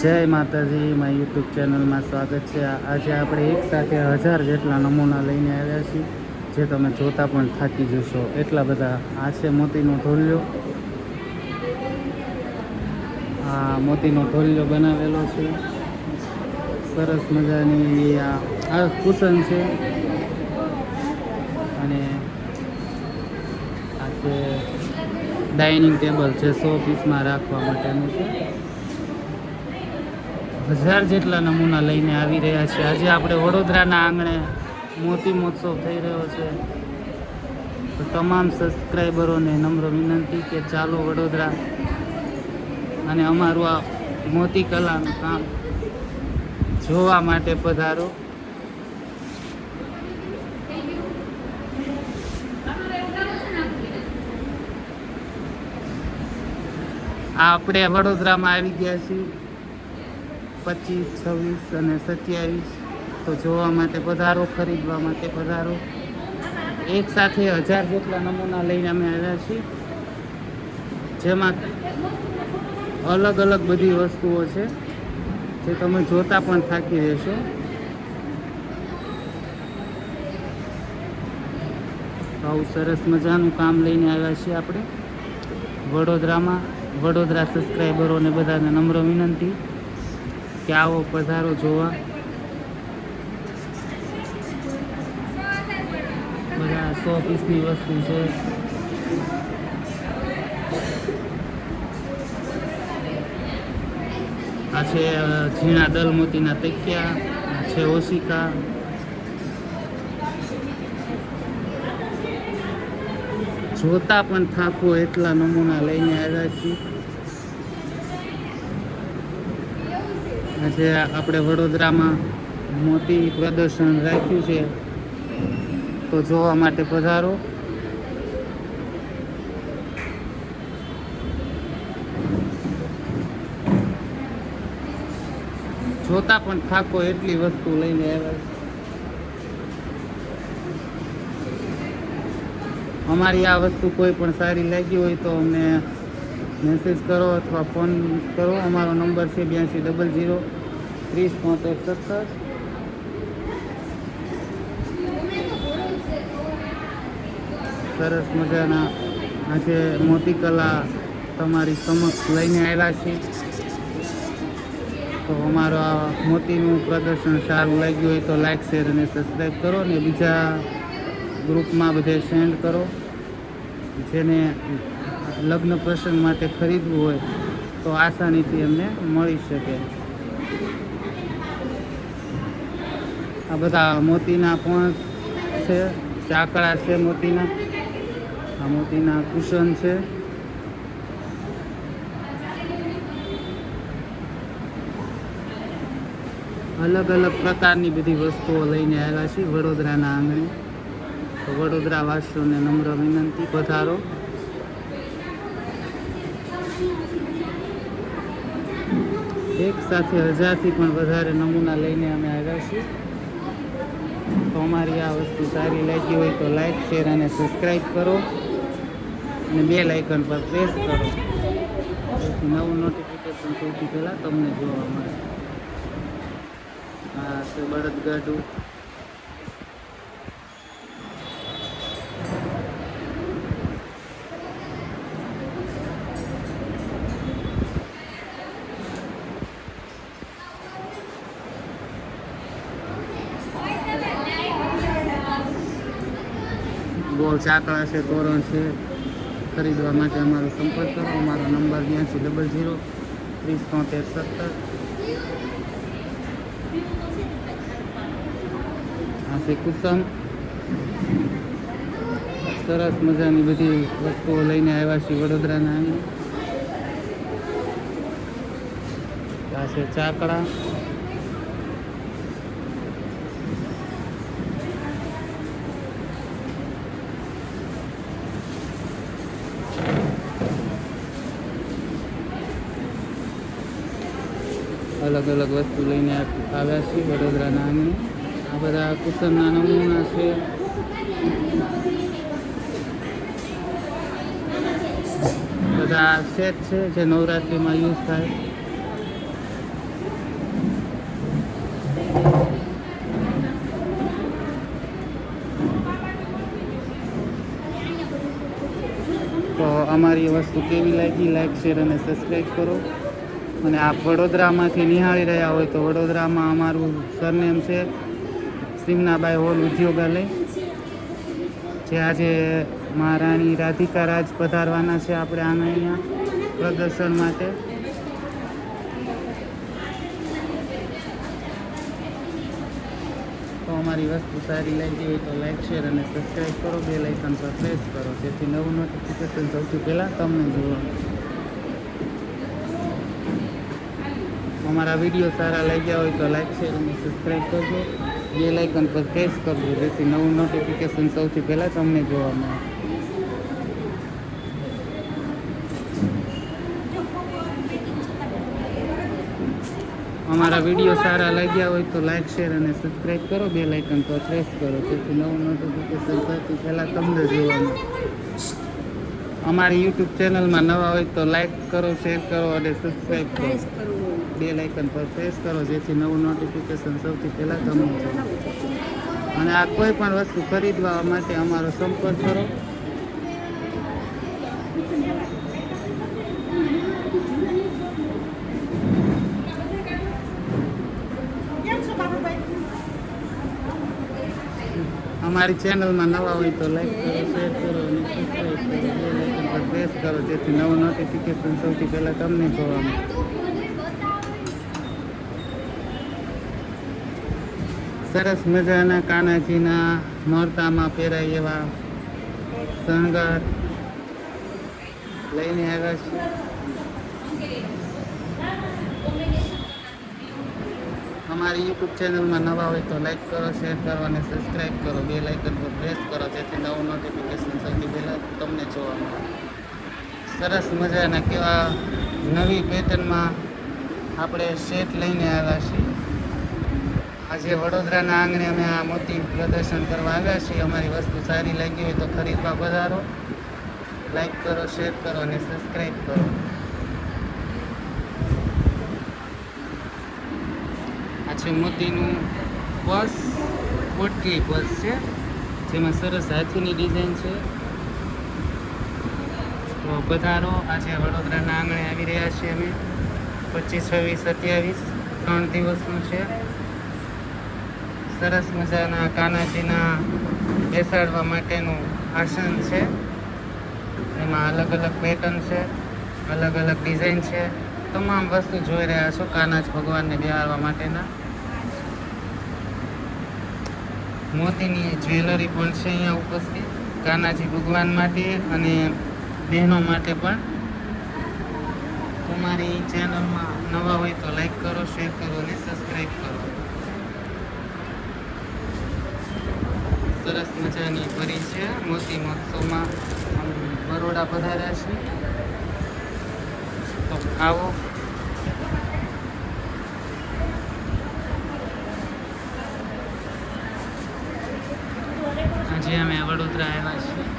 જય માતાજી, મારી યુટ્યુબ ચેનલમાં સ્વાગત છે। આજે આપણે એક સાથે 1000 જેટલા નમૂના લઈને આવ્યા છીએ, જે તમે જોતા પણ થાકી જશો એટલા બધા। આ છે મોતીનો ઢોલિયો। આ મોતીનો ઢોલિયો બનાવેલો છે, સરસ મજાની। આ કુશન છે અને આ છે ડાઇનિંગ ટેબલ છે, 100 પીસમાં રાખવા માટેનું છે। 1000 જેટલા નમૂના લઈને આવી રહ્યા છે। આજે આપણે વડોદરાના આંગણે મોતી મહોત્સવ થઈ રહ્યો છે, તો તમામ સબસ્ક્રાઈબરોને નમ્ર વિનંતી કે ચાલો વડોદરા અને અમારું આ મોતી કલાનું કામ જોવા માટે પધારો। આપણે વડોદરામાં આવી ગયા છીએ 25, 26 અને 27, તો જોવા માટે પધારો, ખરીદવા માટે પધારો। એક સાથે 1000 જેટલા નમૂના લઈને અમે આવ્યા છીએ, જેમાં અલગ અલગ બધી વસ્તુઓ છે, જે તમે જોતા પણ થાકી રહેશો। આવું સરસ મજાનું કામ લઈને આવ્યા છીએ આપણે વડોદરામાં। વડોદરા સબસ્ક્રાઈબરોને બધાને નમ્ર વિનંતી કે આવો પધારો જોવા। બધા 100 પીસની વસ્તુ છે। આ છે ઝીણા દલ મોતીના તકિયા, આ છે ઓશિકા, જોતા પણ થાકો એટલા નમૂના લઈને આવ્યા છીએ। આજે આપણે વડોદરામાં મોતી પ્રદર્શન રાખ્યું છે, તો જોવા માટે પધારો। જોતા પણ થાકો એટલી વસ્તુ લઈને આવ્યા છે। અમારી આ વસ્તુ કોઈ પણ સારી લાગી હોય તો અમને મેસેજ કરો અથવા ફોન કરો। અમારો નંબર છે 8200 30 73 70। સરસ મજાના આજે મોતીકલા તમારી સમક્ષ લઈને આવ્યા છીએ, તો અમારો આ મોતીનું પ્રદર્શન સારું લાગ્યું હોય તો લાઈક, શેર અને સબસ્ક્રાઈબ કરો, ને બીજા ગ્રુપમાં બધે સેન્ડ કરો। જેને લગ્ન પ્રસંગ માટે ખરીદવું હોય તો આસાનીથી એમને મળી શકે। આ બધા મોતીના પોંચ છે, ચાકડા છે મોતીના, આ મોતીના કુશન છે। અલગ અલગ પ્રકારની બધી વસ્તુઓ લઈને આવ્યા છીએ વડોદરાના આંગણે, તો વડોદરા વાસીઓને નમ્ર વિનંતી પધારો। એક સાથે 1000થી પણ વધારે નમૂના લઈને અમે આવ્યા છીએ, તો અમારી આ વસ્તુ સારી લાગી હોય તો લાઈક, શેર અને સબસ્ક્રાઈબ કરો, અને બેલ આઇકન પર પ્રેસ કરો, તેથી નવું નોટિફિકેશન સૌથી પહેલાં તમને જોવા મળે। આ છે બળદગાડું, ગોળ ચાકડા છે, તોરણ છે। ખરીદવા માટે અમારો સંપર્ક કરો। અમારો નંબર 8200 30 73 70। આ છે કુસમ, સરસ મજાની બધી વસ્તુઓ લઈને આવ્યા છીએ વડોદરાના આંગણે। આ છે ચાકડા, અલગ અલગ વસ્તુ લઈને આવ્યા છીએ વડોદરાના આંગણે। આ બધા કુશનના નમૂના છે। બધા સેટ છે જે નવરાત્રિમાં યુઝ થાય। અમારી વસ્તુ કેવી લાગી લાઈક શેર અને સબસ્ક્રાઈબ કરો. અને આપ વડોદરામાંથી નિહાળી રહ્યા હોય તો વડોદરામાં અમારું સરનેમ છે સિમનાબાઈ હોલ ઉદ્યોગાલય, જે આજે મહારાણી રાધિકા રાજ પધારવાના છે આપણે આને અહીંયા પ્રદર્શન માટે. તો અમારી વસ્તુ સારી લાગી હોય તો લાઈક શેર અને સબસ્ક્રાઈબ કરો, બેલ આઇકન પર પ્રેસ કરો જેથી નવું નોટિફિકેશન સૌથી પહેલાં તમને જોવા મળે. અમારા વિડીયો સારા લાગ્યા હોય તો લાઈક શેર અને સબસ્ક્રાઈબ કરજો, બેલ આઇકન પર પ્રેસ કરજો જેથી નવું નોટિફિકેશન સૌથી પહેલાં તમને જોવા મળે. અમારા વિડીયો સારા લાગ્યા હોય તો લાઈક શેર અને સબસ્ક્રાઈબ કરો, બેલ આઇકન પર પ્રેસ કરો જેથી નવું નોટિફિકેશન સૌથી પહેલાં તમને જોવા મળે. અમારી યુટ્યુબ ચેનલમાં નવા હોય તો લાઈક કરો, શેર કરો અને સબસ્ક્રાઈબ કરો, બેલ આઇકન પર પ્રેસ કરો જેથી નવું નોટિફિકેશન સૌથી પહેલાં તમને જોવા. અને આ કોઈ પણ વસ્તુ ખરીદવા માટે અમારો સંપર્ક કરો. અમારી ચેનલમાં નવા હોય તો લાઈક કરો, શેર કરો અને સબસ્ક્રાઈબ કરો, બેલ આઇકન પર પ્રેસ કરો જેથી નવું નોટિફિકેશન સૌથી પહેલાં તમને જોવા મળે. સરસ મજાના કાનાજીના નોરતામાં પહેરાય એવા શણગાર લઈને આવ્યા છે. અમારી યુટ્યુબ ચેનલમાં નવા હોય તો લાઈક કરો, શેર કરો અને સબસ્ક્રાઈબ કરો, બેલ આઇકન પર પ્રેસ કરો જેથી નવું નોટિફિકેશન સૌથી પહેલાં તમને જોવા મળે. સરસ મજાના કેવા નવી પેટર્નમાં આપણે સેટ લઈને આવ્યા છીએ. આજે વડોદરાના આંગણે અમે આ મોટી પ્રદર્શન કરવા આવ્યા છીએ. અમારી વસ્તુ સારી લાગી હોય તો ખરીદવા પધારો. લાઈક કરો, શેર કરો અને સબસ્ક્રાઈબ કરો. આ છે મોતીનું પર્સ, પોટલી પર્સ છે જેમાં સરસ હાથીની ડિઝાઇન છે. તો પધારો. આજે વડોદરાના આંગણે આવી રહ્યા છીએ અમે. 25, 26, 27 3 દિવસનું છે. સરસ મજાના કાનાજીના બેસાડવા માટેનું આસન છે. એમાં અલગ અલગ પેટર્ન છે, અલગ અલગ ડિઝાઇન છે. તમામ વસ્તુ જોઈ રહ્યા છો કાનાજ ભગવાનને બેહાડવા માટેના. મોતીની જ્વેલરી પણ છે અહીંયા ઉપસ્થિત કાનાજી ભગવાન માટે અને બહેનો માટે પણ. તમારી ચેનલમાં નવા હોય તો લાઈક કરો, શેર કરો અને સબસ્ક્રાઈબ કરો. સરસ મજાની ભરી છે. મોતી મહોત્સવમાં બરોડા પધાર્યા છે તો આવો. આજે અમે વડોદરા આવ્યા છીએ.